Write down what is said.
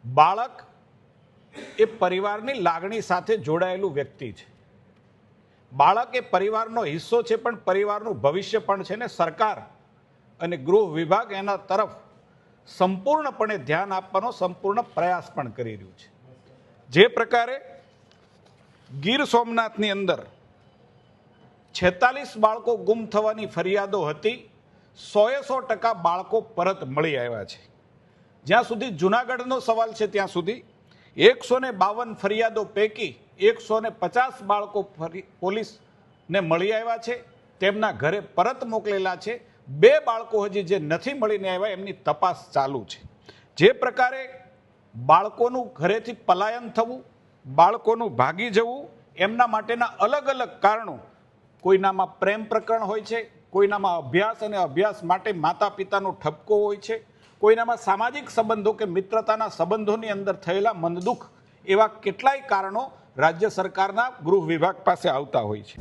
બાળક એ પરિવારની લાગણી સાથે જોડાયેલું વ્યક્તિ છે. બાળક એ પરિવારનો હિસ્સો છે, પણ પરિવારનું ભવિષ્ય પણ છે ને સરકાર અને ગૃહ વિભાગ એના તરફ સંપૂર્ણપણે ધ્યાન આપવાનો સંપૂર્ણ પ્રયાસ પણ કરી રહ્યું છે. જે પ્રકારે ગીર સોમનાથની અંદર 46 બાળકો ગુમ થવાની ફરિયાદો હતી, 100% બાળકો પરત મળી આવ્યા છે. જ્યાં સુધી જૂનાગઢનો સવાલ છે ત્યાં સુધી 152 ફરિયાદો પૈકી 150 બાળકો પોલીસને મળી આવ્યા છે, તેમના ઘરે પરત મોકલેલા છે. 2 બાળકો હજી જે નથી મળીને આવ્યા એમની તપાસ ચાલુ છે. જે પ્રકારે બાળકોનું ઘરેથી પલાયન થવું, બાળકોનું ભાગી જવું, એમના માટેના અલગ અલગ કારણો, કોઈનામાં પ્રેમ પ્રકરણ હોય છે, કોઈનામાં અભ્યાસ અને અભ્યાસ માટે માતા પિતાનો ઠપકો હોય છે, કોઈનામાં સામાજિક સંબંધો કે મિત્રતાના સંબંધોની અંદર થયેલા મનદુખ, એવા કેટલાય કારણો રાજ્ય સરકારના ગૃહ વિભાગ પાસે આવતા હોય છે.